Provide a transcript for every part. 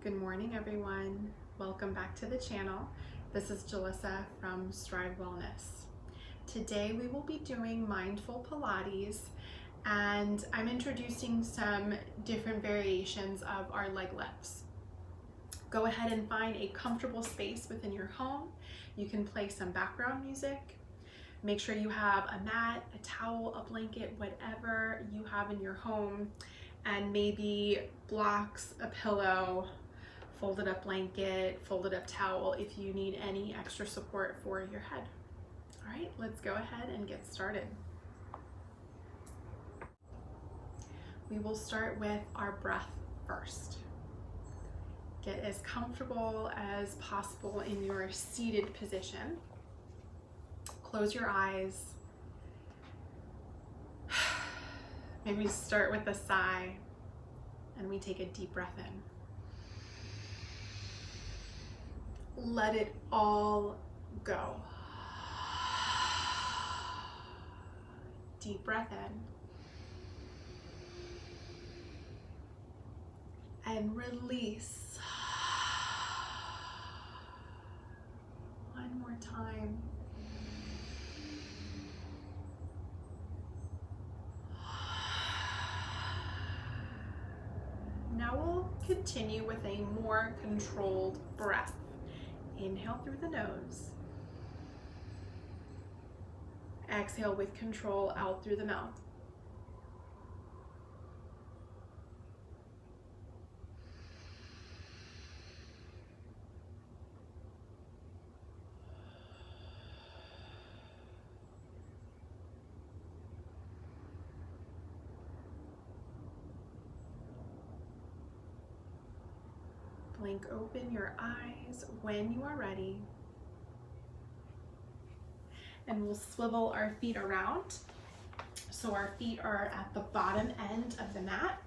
Good morning, everyone. Welcome back to the channel. This is Jalissa from Strive Wellness. Today we will be doing Mindful Pilates, and I'm introducing some different variations of our leg lifts. Go ahead and find a comfortable space within your home. You can play some background music. Make sure you have a mat, a towel, a blanket, whatever you have in your home, and maybe blocks, a pillow, folded up blanket, folded up towel if you need any extra support for your head. All right, let's go ahead and get started. We will start with our breath first. Get as comfortable as possible in your seated position. Close your eyes. Maybe start with a sigh, and we take a deep breath in. Let it all go. Deep breath in. And release. One more time. Now we'll continue with a more controlled breath. Inhale through the nose. Exhale with control out through the mouth. Blink open your eyes when you are ready. And we'll swivel our feet around. So our feet are at the bottom end of the mat.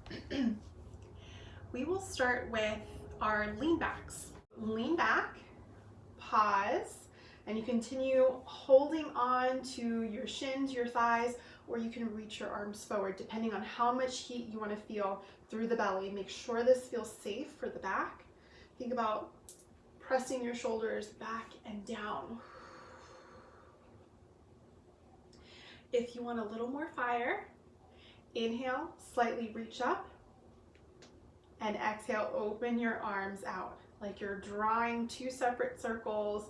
We will start with our lean backs. Lean back, pause, and you continue holding on to your shins, your thighs, or you can reach your arms forward depending on how much heat you want to feel through the belly. Make sure this feels safe for the back. Think about pressing your shoulders back and down. If you want a little more fire, inhale, slightly reach up, and exhale, open your arms out like you're drawing two separate circles.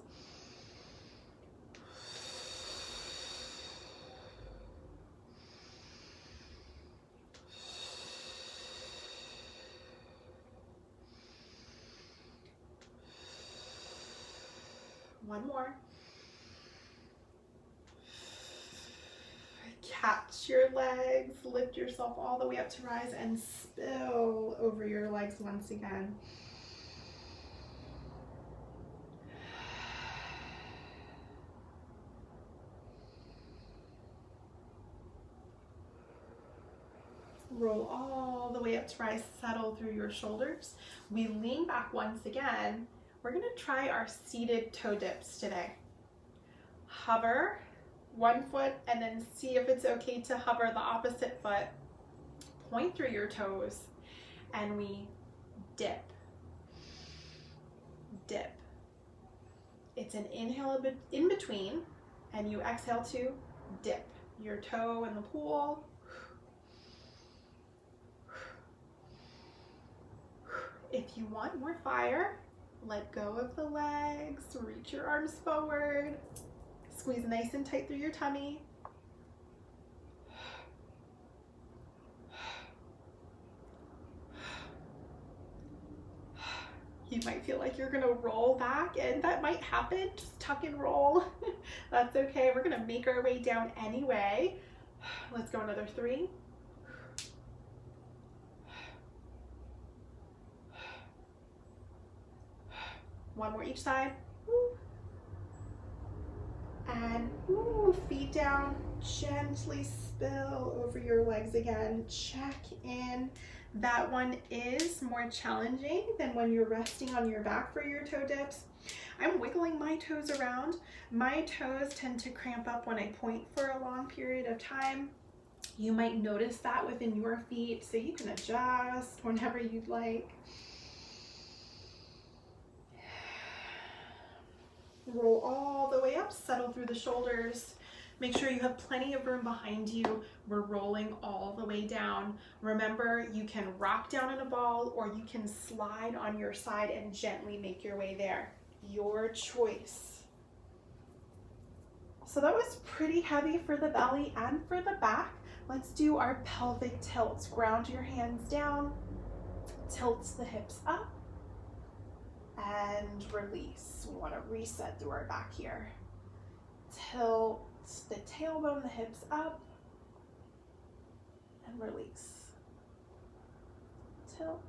One more. Catch your legs, lift yourself all the way up to rise, and spill over your legs once again. Roll all the way up to rise, settle through your shoulders. We lean back once again. We're gonna try our seated toe dips today. Hover one foot and then see if it's okay to hover the opposite foot. Point through your toes and we dip, dip. It's an inhale in between and you exhale to dip your toe in the pool. If you want more fire, let go of the legs, reach your arms forward, squeeze nice and tight through your tummy. You might feel like you're gonna roll back, and that might happen. Just tuck and roll. That's okay. We're gonna make our way down anyway. Let's go another 3. One more each side. And feet down, gently spill over your legs again. Check in. That one is more challenging than when you're resting on your back for your toe dips. I'm wiggling my toes around. My toes tend to cramp up when I point for a long period of time. You might notice that within your feet, so you can adjust whenever you'd like. Roll all the way up, settle through the shoulders. Make sure you have plenty of room behind you. We're rolling all the way down. Remember, you can rock down in a ball or you can slide on your side and gently make your way there. Your choice. So that was pretty heavy for the belly and for the back. Let's do our pelvic tilts. Ground your hands down, tilt the hips up, and release. We want to reset through our back here. Tilt the tailbone, the hips up, and release. Tilt.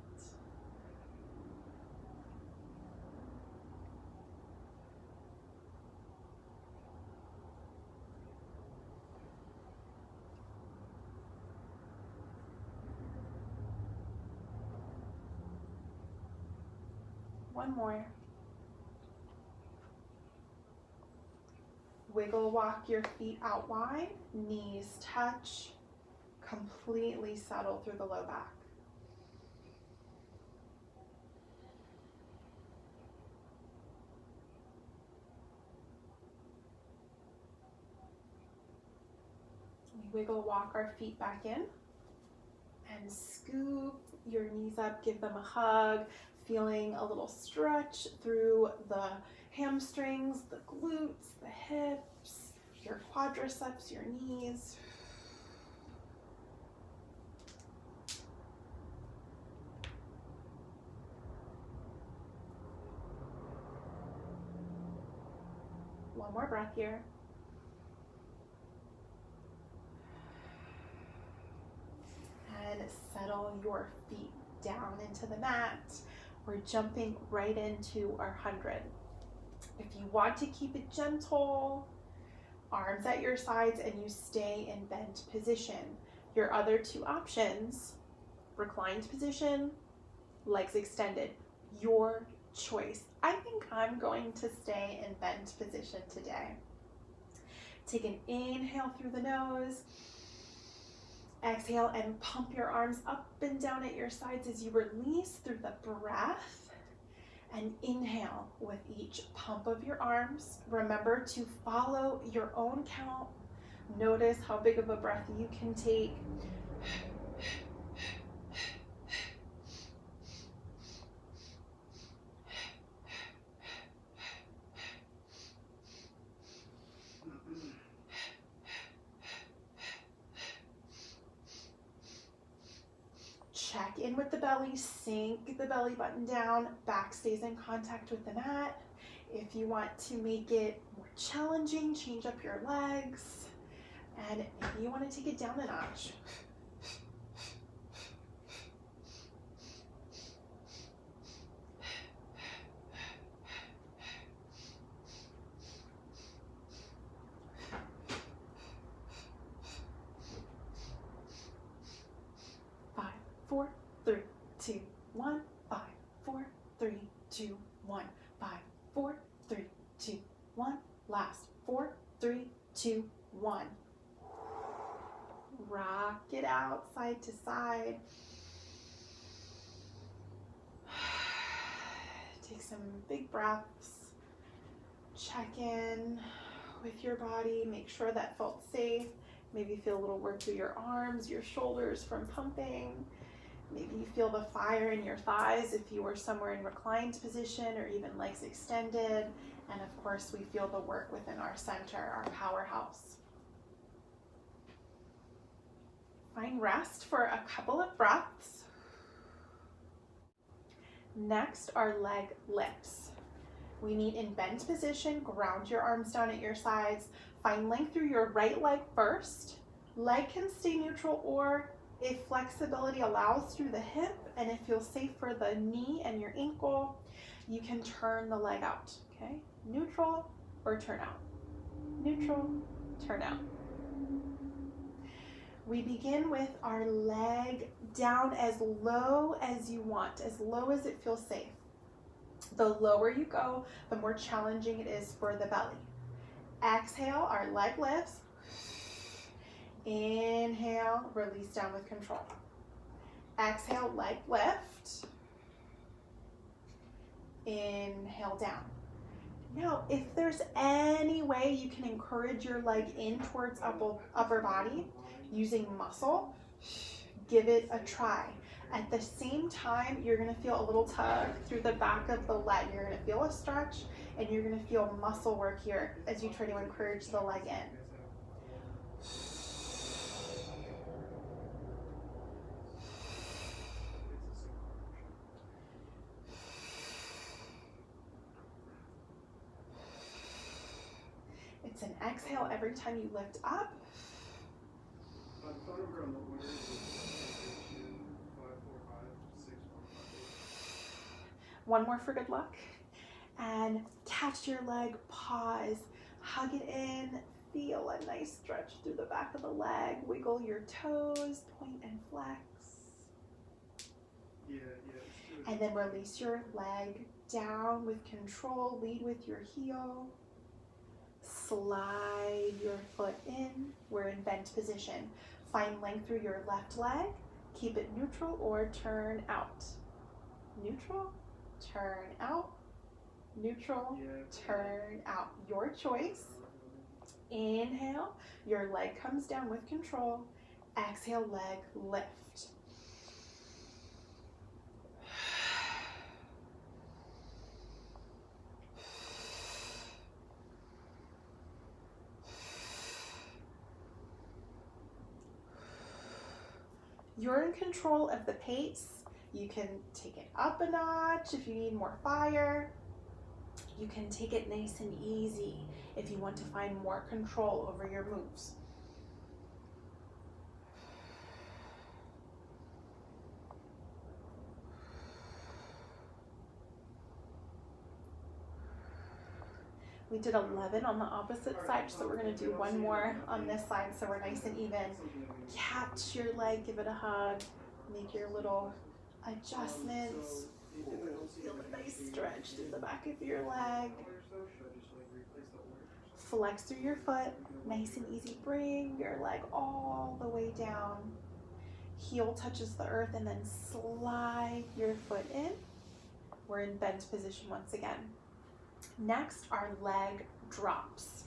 One more. Wiggle walk your feet out wide, knees touch, completely settle through the low back. We wiggle walk our feet back in and scoop your knees up, give them a hug, feeling a little stretch through the hamstrings, the glutes, the hips, your quadriceps, your knees. One more breath here. And settle your feet down into the mat. We're jumping right into our 100. If you want to keep it gentle, arms at your sides and you stay in bent position. Your other two options, reclined position, legs extended, your choice. I think I'm going to stay in bent position today. Take an inhale through the nose. Exhale and pump your arms up and down at your sides as you release through the breath. And inhale with each pump of your arms. Remember to follow your own count. Notice how big of a breath you can take. Check in with the belly, sink the belly button down, back stays in contact with the mat. If you want to make it more challenging, change up your legs, and maybe you want to take it down a notch. Five, four, three, two, one. 5, 4, 3, 2, 1. 5, 4, 3, 2, 1. Last. 4, 3, 2, 1. Rock it out side to side. Take some big breaths. Check in with your body. Make sure that felt safe. Maybe feel a little work through your arms, your shoulders from pumping. Maybe you feel the fire in your thighs if you were somewhere in reclined position or even legs extended. And of course, we feel the work within our center, our powerhouse. Find rest for a couple of breaths. Next are leg lifts. We meet in bent position, ground your arms down at your sides. Find length through your right leg first. Leg can stay neutral, or if flexibility allows, through the hip, and it feels safe for the knee and your ankle, you can turn the leg out, okay? Neutral or turn out. Neutral, turn out. We begin with our leg down as low as you want, as low as it feels safe. The lower you go, the more challenging it is for the belly. Exhale, our leg lifts. Inhale, release down with control. Exhale, leg lift. Inhale, down. Now, if there's any way you can encourage your leg in towards upper body using muscle, give it a try. At the same time, you're gonna feel a little tug through the back of the leg. You're gonna feel a stretch and you're gonna feel muscle work here as you try to encourage the leg in. It's an exhale every time you lift up. One more for good luck. And catch your leg, pause, hug it in, feel a nice stretch through the back of the leg, wiggle your toes, point and flex. And then release your leg down with control, lead with your heel. Slide your foot in, we're in bent position. Find length through your left leg, keep it neutral or turn out. Neutral, turn out, neutral, turn out. Your choice. Inhale, your leg comes down with control. Exhale, leg lift. You're in control of the pace. You can take it up a notch if you need more fire. You can take it nice and easy if you want to find more control over your moves. We did 11 on the opposite side, so we're going to do one more on this side so we're nice and even. Catch your leg, give it a hug, make your little adjustments. Feel a nice stretch through the back of your leg. Flex through your foot, nice and easy. Bring your leg all the way down. Heel touches the earth and then slide your foot in. We're in bent position once again. Next are leg drops.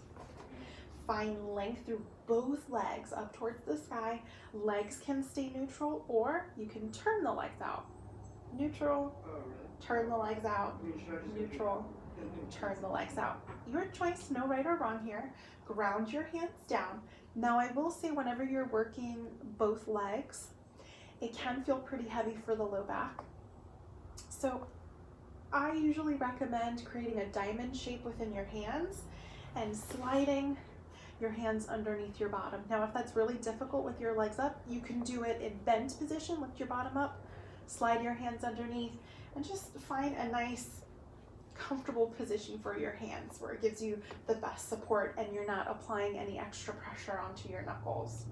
Find length through both legs up towards the sky. Legs can stay neutral or you can turn the legs out. Neutral, turn the legs out, neutral, turn the legs out. Your choice, no right or wrong here. Ground your hands down. Now I will say whenever you're working both legs, it can feel pretty heavy for the low back. So I usually recommend creating a diamond shape within your hands and sliding your hands underneath your bottom. Now, if that's really difficult with your legs up, you can do it in bent position, lift your bottom up, slide your hands underneath, and just find a nice, comfortable position for your hands where it gives you the best support and you're not applying any extra pressure onto your knuckles.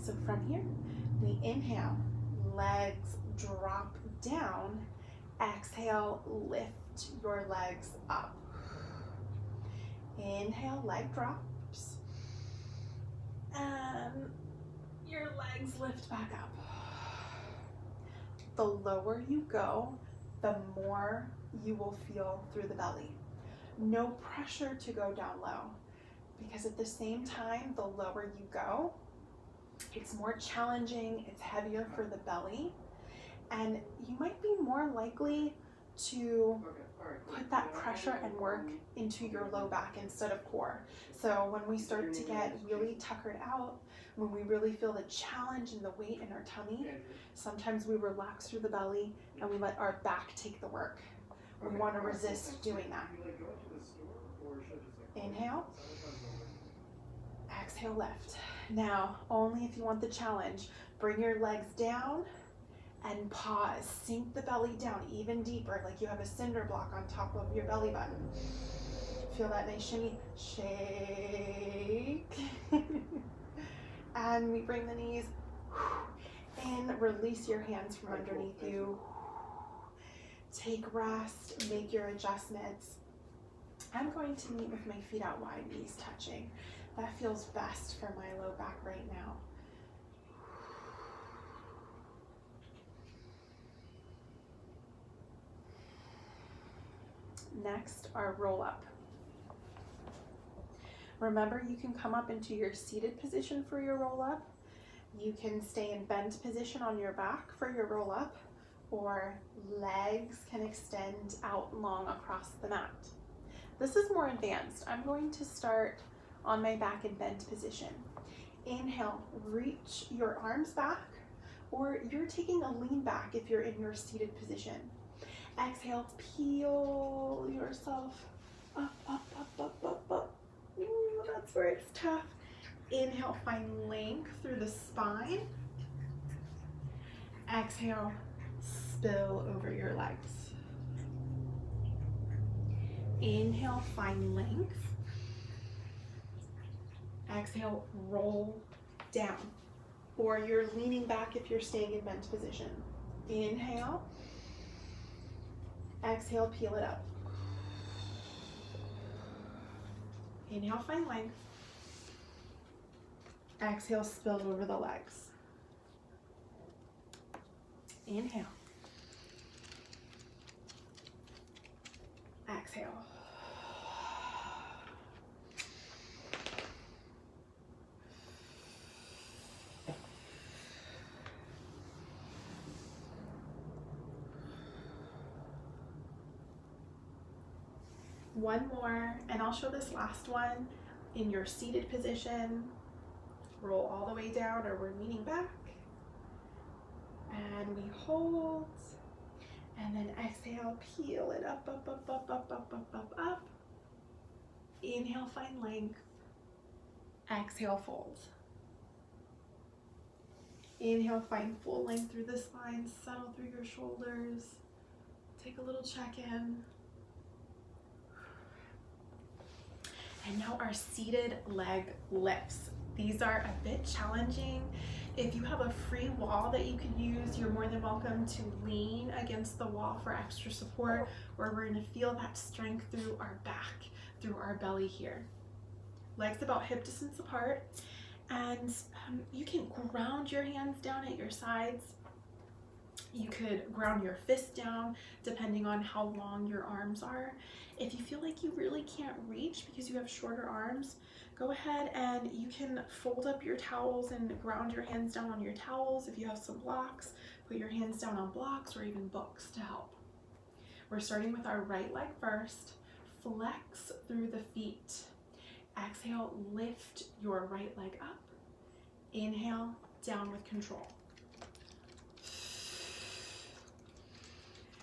So from here, we inhale, legs drop down. Exhale, lift your legs up. Inhale, leg drops. And your legs lift back up. The lower you go, the more you will feel through the belly. No pressure to go down low, because at the same time, the lower you go, it's more challenging, it's heavier for the belly, and you might be more likely to put that pressure and work into your low back instead of core. So when we start to get really tuckered out, when we really feel the challenge and the weight in our tummy, sometimes we relax through the belly and we let our back take the work. We want to resist doing that. Inhale. Exhale, lift. Now, only if you want the challenge, bring your legs down and pause. Sink the belly down even deeper, like you have a cinder block on top of your belly button. Feel that nice shimmy. Shake. And we bring the knees in. Release your hands from underneath you. Take rest. Make your adjustments. I'm going to meet with my feet out wide, knees touching. That feels best for my low back right now. next, our roll up. Remember, you can come up into your seated position for your roll up. You can stay in bent position on your back for your roll up, or legs can extend out long across the mat. This is more advanced. I'm going to start on my back in bent position. Inhale, reach your arms back, or you're taking a lean back if you're in your seated position. Exhale, peel yourself up, up, up, up, up, up. Ooh, that's where it's tough. Inhale, find length through the spine. Exhale, spill over your legs. Inhale, find length. Exhale, roll down. Or you're leaning back if you're staying in bent position. Inhale. Exhale, peel it up. Inhale, find length. Exhale, spill over the legs. Inhale. Exhale. One more, and I'll show this last one in your seated position. Roll all the way down, or we're leaning back. And we hold. And then exhale, peel it up, up, up, up, up, up, up, up, up. Inhale, find length. Exhale, fold. Inhale, find full length through the spine, settle through your shoulders. Take a little check-in. And now our seated leg lifts. These are a bit challenging. If you have a free wall that you could use, you're more than welcome to lean against the wall for extra support, where we're gonna feel that strength through our back, through our belly here. Legs about hip distance apart, and you can ground your hands down at your sides. You could ground your fist down depending on how long your arms are. If you feel like you really can't reach because you have shorter arms, go ahead and you can fold up your towels and ground your hands down on your towels. If you have some blocks, put your hands down on blocks or even books to help. We're starting with our right leg first. Flex through the feet. Exhale, lift your right leg up. Inhale, down with control.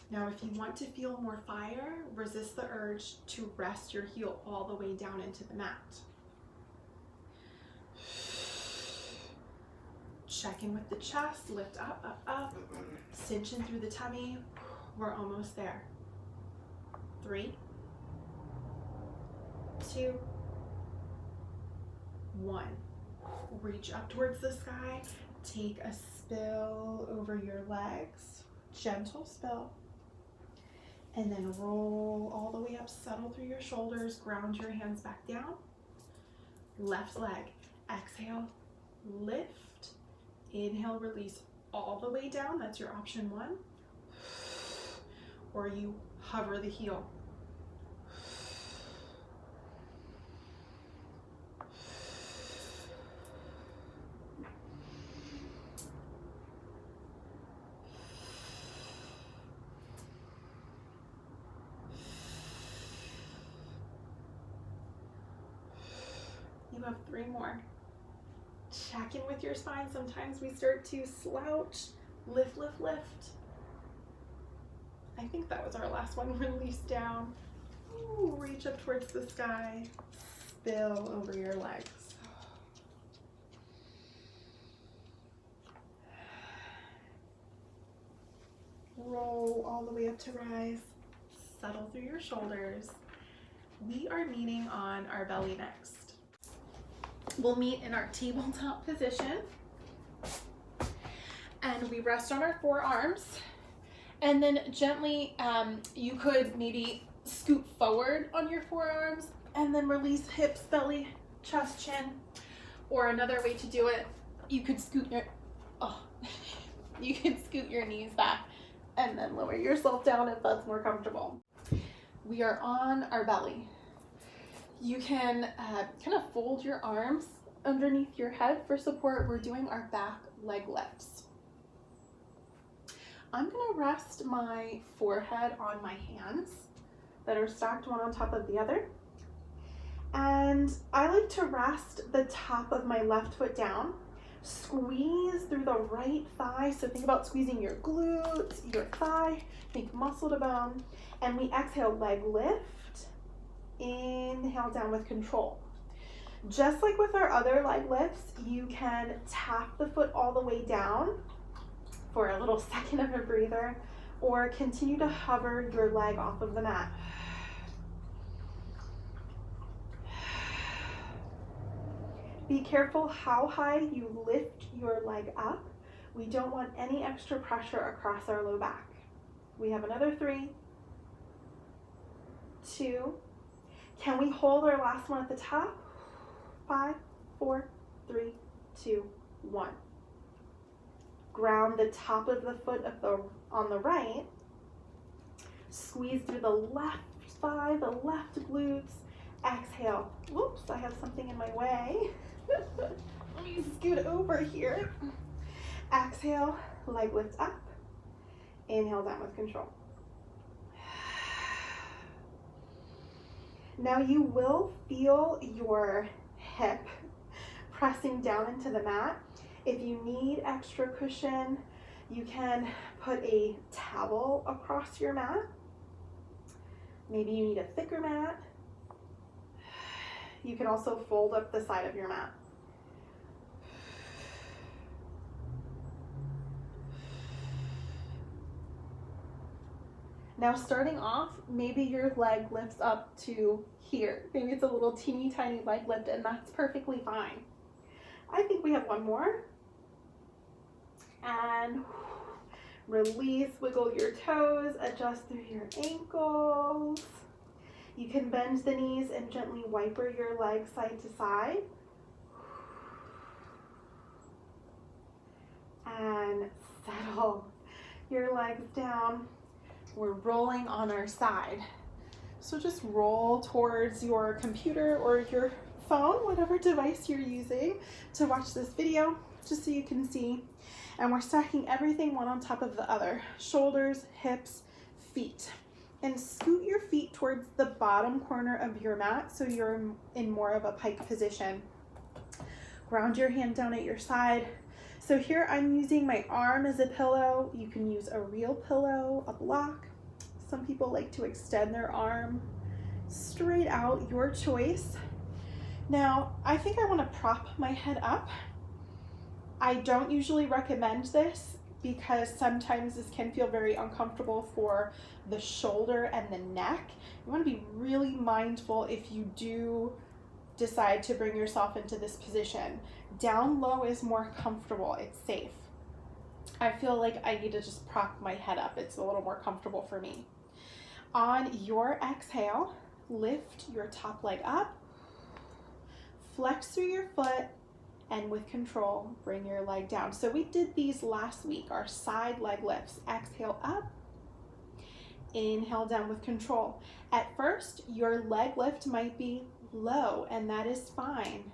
Now, if you want to feel more fire, resist the urge to rest your heel all the way down into the mat. Check in with the chest, lift up, up, up. Cinch in through the tummy. We're almost there. 3, 2, 1. Reach up towards the sky. Take a spill over your legs. Gentle spill. And then roll all the way up, settle through your shoulders, ground your hands back down. Left leg, exhale, lift. Inhale, release all the way down. That's your option 1. Or you hover the heel. You have 3 more. Check in with your spine. Sometimes we start to slouch. Lift, lift, lift. I think that was our last one. Release down. Ooh, reach up towards the sky. Spill over your legs. Roll all the way up to rise. Settle through your shoulders. We are leaning on our belly next. We'll meet in our tabletop position, and we rest on our forearms, and then gently you could maybe scoot forward on your forearms and then release hips, belly, chest, chin. Or another way to do it, you could scoot your knees back and then lower yourself down if that's more comfortable. we are on our belly. You can kind of fold your arms underneath your head for support. We're doing our back leg lifts. I'm gonna rest my forehead on my hands that are stacked one on top of the other. And I like to rest the top of my left foot down, squeeze through the right thigh. So think about squeezing your glutes, your thigh, think muscle to bone. And we exhale, leg lift, inhale down with control. Just like with our other leg lifts, you can tap the foot all the way down for a little second of a breather, or continue to hover your leg off of the mat. Be careful how high you lift your leg up. We don't want any extra pressure across our low back. We have another 3, 2. Can we hold our last one at the top? 5, 4, 3, 2, 1. Ground the top of the foot on the right. Squeeze through the left thigh, the left glutes. Exhale. Whoops, I have something in my way. Let me scoot over here. Exhale, leg lift up. Inhale down with control. Now you will feel your hip pressing down into the mat. If you need extra cushion, you can put a towel across your mat. Maybe you need a thicker mat. You can also fold up the side of your mat. Now starting off, maybe your leg lifts up to here. Maybe it's a little teeny tiny leg lift, and that's perfectly fine. I think we have one more. And release, wiggle your toes, adjust through your ankles. You can bend the knees and gently wiper your legs side to side. And settle your legs down. We're rolling on our side. So just roll towards your computer or your phone, whatever device you're using to watch this video, just so you can see. And we're stacking everything one on top of the other. Shoulders, hips, feet. And scoot your feet towards the bottom corner of your mat so you're in more of a pike position. Ground your hand down at your side. So here I'm using my arm as a pillow. You can use a real pillow, a block. Some people like to extend their arm straight out, your choice. Now, I think I want to prop my head up. I don't usually recommend this because sometimes this can feel very uncomfortable for the shoulder and the neck. You want to be really mindful if you do decide to bring yourself into this position. Down low is more comfortable, it's safe. I feel like I need to just prop my head up. It's a little more comfortable for me. On your exhale, lift your top leg up, flex through your foot, and with control, bring your leg down. So we did these last week, our side leg lifts. Exhale up, inhale down with control. At first, your leg lift might be low, and that is fine.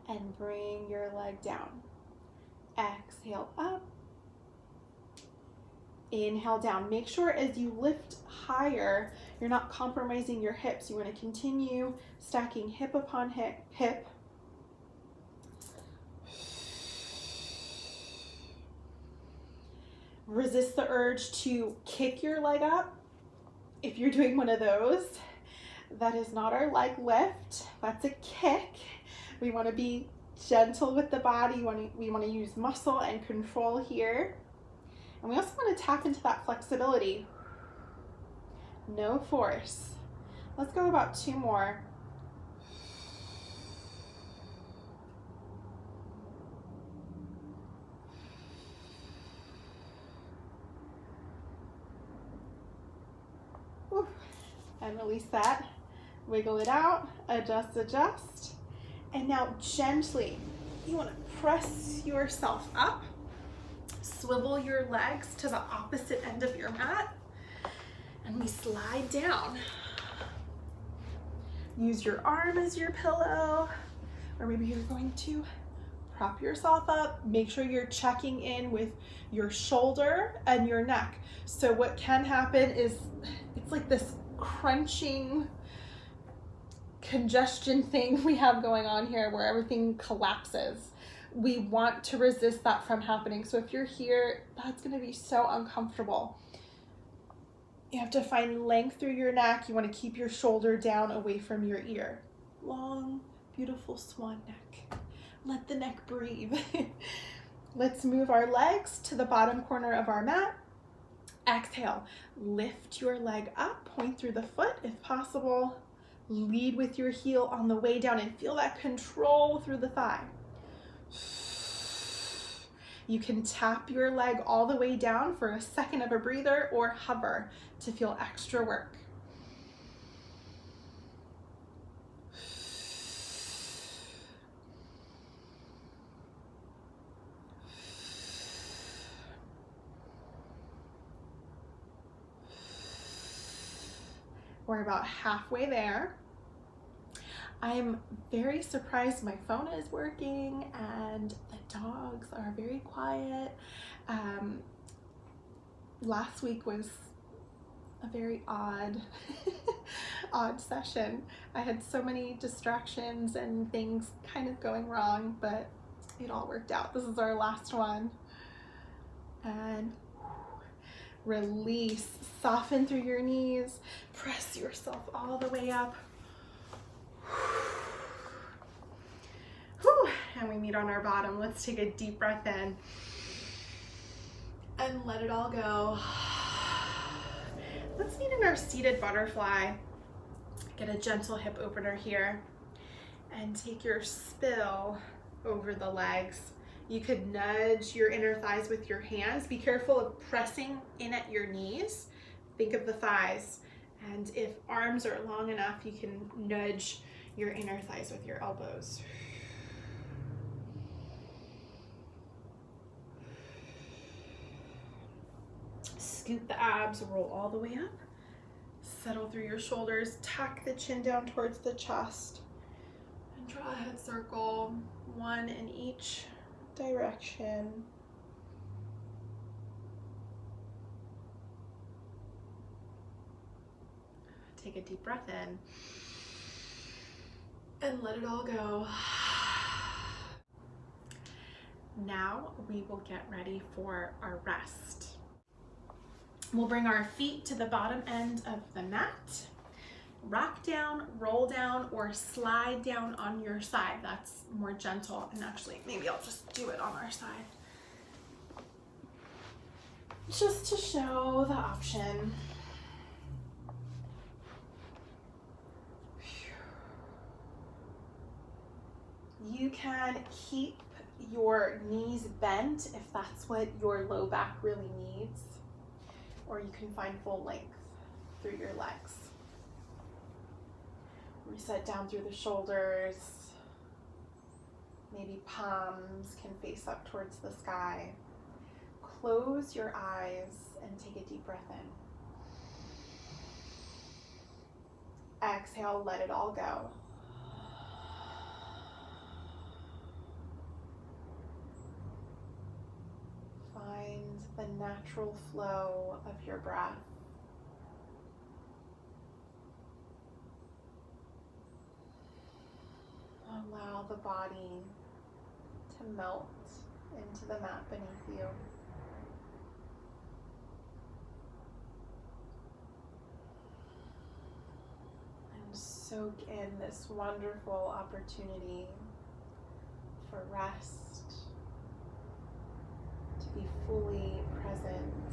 And bring your leg down. Exhale up, inhale down. Make sure as you lift higher, you're not compromising your hips. You want to continue stacking hip upon hip. Resist the urge to kick your leg up. If you're doing one of those, that is not our leg lift. That's a kick. We want to be gentle with the body. We want to use muscle and control here. And we also want to tap into that flexibility. No force. Let's go about 2 more. And release that. Wiggle it out, adjust. And now gently, you want to press yourself up, swivel your legs to the opposite end of your mat, and we slide down. use your arm as your pillow, or maybe you're going to prop yourself up. Make sure you're checking in with your shoulder and your neck. So what can happen is it's like this crunching congestion thing we have going on here where everything collapses. We want to resist that from happening. So if you're here, that's going to be so uncomfortable. You have to find length through your neck. You want to keep your shoulder down away from your ear. Long, beautiful swan neck. Let the neck breathe. Let's move our legs to the bottom corner of our mat. Exhale, lift your leg up, point through the foot if possible. Lead with your heel on the way down and feel that control through the thigh. You can tap your leg all the way down for a second of a breather or hover to feel extra work. We're about halfway there. I'm very surprised my phone is working and the dogs are very quiet. Last week was a very odd session. I had so many distractions and things kind of going wrong, but it all worked out. This is our last one. And release, soften through your knees, press yourself all the way up. Whew. And we meet on our bottom. Let's take a deep breath in and let it all go. Let's meet in our seated butterfly. Get a gentle hip opener here and take your spill over the legs. You could nudge your inner thighs with your hands. Be careful of pressing in at your knees. Think of the thighs. And if arms are long enough, you can nudge your inner thighs with your elbows. Scoot the abs, roll all the way up. Settle through your shoulders, tuck the chin down towards the chest, and draw a head circle, one in each direction. Take a deep breath in and let it all go. Now we will get ready for our rest. We'll bring our feet to the bottom end of the mat. Rock down, roll down, or slide down on your side. That's more gentle. And actually, maybe I'll just do it on our side. Just to show the option. You can keep your knees bent if that's what your low back really needs, or you can find full length through your legs. Reset down through the shoulders. Maybe palms can face up towards the sky. Close your eyes and take a deep breath in. Exhale, let it all go. Find the natural flow of your breath. Allow the body to melt into the mat beneath you. And soak in this wonderful opportunity for rest, to be fully present,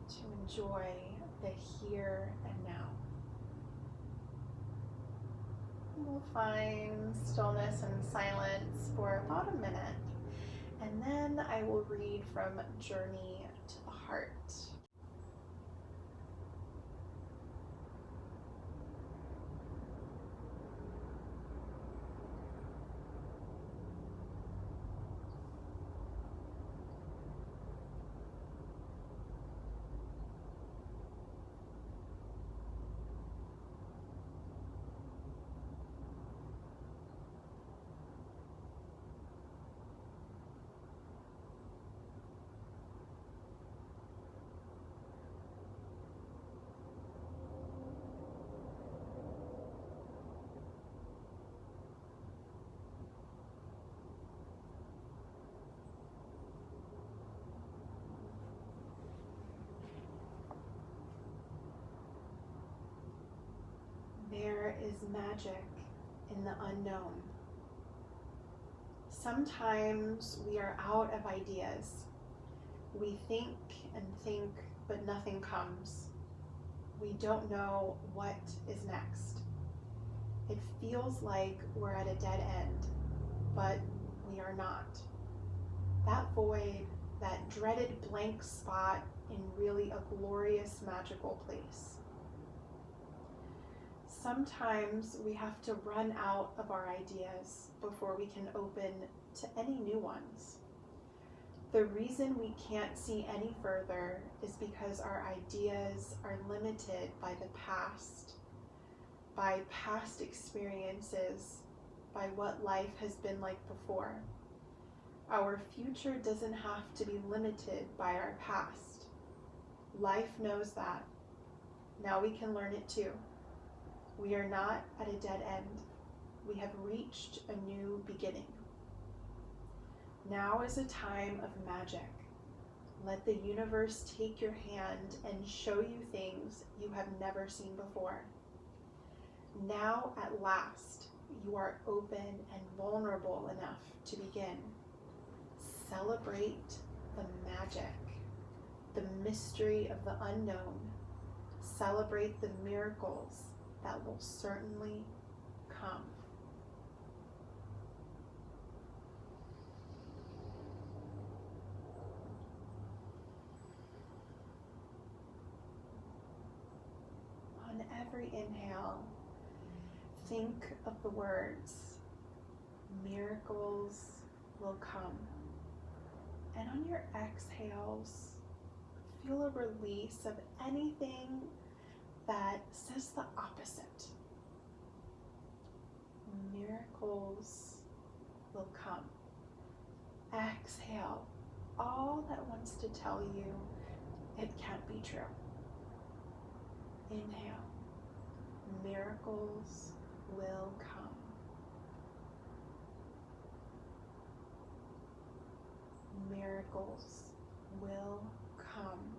to enjoy the here and now. We'll find stillness and silence for about a minute, and then I will read from Journey to the Heart. is magic in the unknown. Sometimes we are out of ideas. We think and think, but nothing comes. We don't know what is next. It feels like we're at a dead end, but we are not. That void, that dreaded blank spot in really a glorious, magical place. Sometimes we have to run out of our ideas before we can open to any new ones. The reason we can't see any further is because our ideas are limited by the past, by past experiences, by what life has been like before. Our future doesn't have to be limited by our past. Life knows that. Now we can learn it too. We are not at a dead end. We have reached a new beginning. Now is a time of magic. Let the universe take your hand and show you things you have never seen before. Now, at last, you are open and vulnerable enough to begin. Celebrate the magic, the mystery of the unknown. Celebrate the miracles that will certainly come. On every inhale, think of the words, miracles will come. And on your exhales, feel a release of anything that says the opposite. Miracles will come. Exhale all that wants to tell you it can't be true. Inhale. Miracles will come. Miracles will come.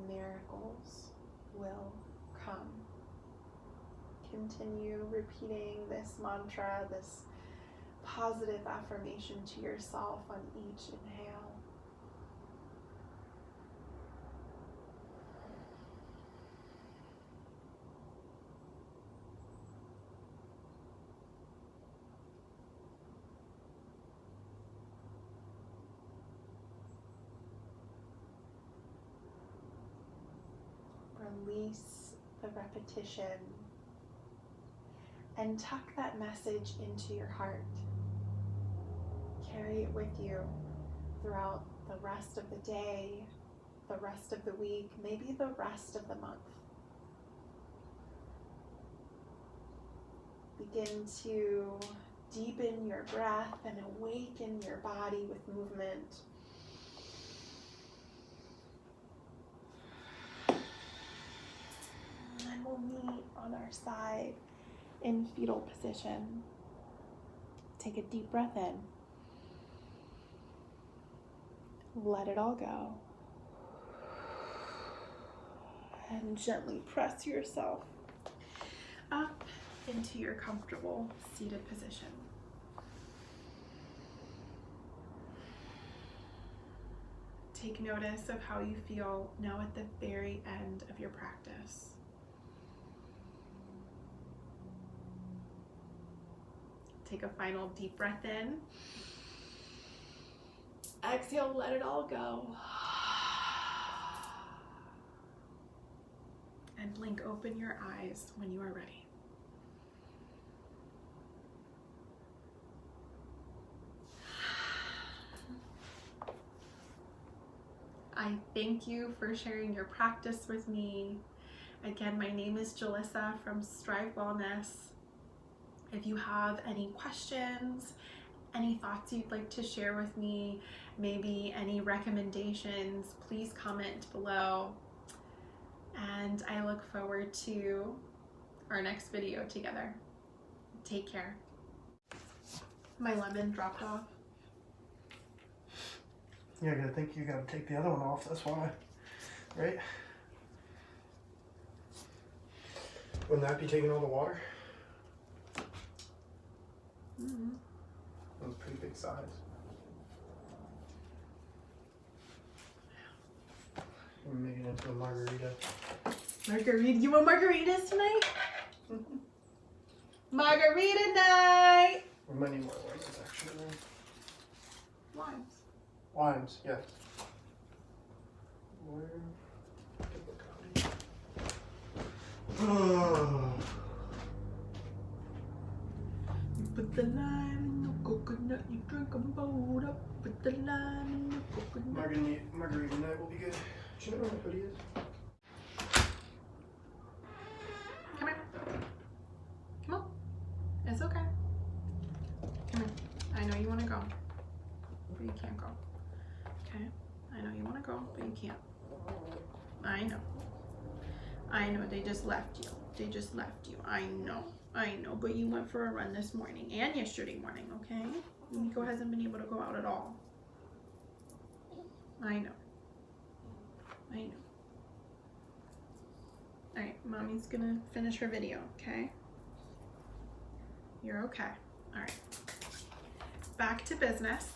Miracles will come. Continue repeating this mantra, this positive affirmation to yourself on each inhale. Release the repetition and tuck that message into your heart. Carry it with you throughout the rest of the day, the rest of the week, maybe the rest of the month. Begin to deepen your breath and awaken your body with movement. And we'll meet on our side in fetal position. Take a deep breath in. Let it all go. And gently press yourself up into your comfortable seated position. Take notice of how you feel now at the very end of your practice. Take a final deep breath in. Exhale, let it all go. And blink open your eyes when you are ready. I thank you for sharing your practice with me. Again, my name is Jalissa from Strive Wellness. If you have any questions, any thoughts you'd like to share with me, maybe any recommendations, please comment below. And I look forward to our next video together. Take care. My lemon dropped off. Yeah, I think you gotta take the other one off, that's why, right? Wouldn't that be taking all the water? Mm-hmm. That was a pretty big size. We're making it into a margarita. Margarita. You want margaritas tonight? Margarita night! We might need more lemons actually. Limes. Limes, yes. Where? Oh. You put the lime in the coconut, you drink them both up. Put the lime in the coconut. Margarita night will be good. Do you know where my hoodie is? Come here. Come on. It's okay. Come here. I know you want to go, but you can't go. Okay? I know you want to go, but you can't. I know. I know, they just left you. They just left you. I know, but you went for a run this morning and yesterday morning, okay? Nico hasn't been able to go out at all. I know. Alright, mommy's gonna finish her video, okay? You're okay. Alright. Back to business.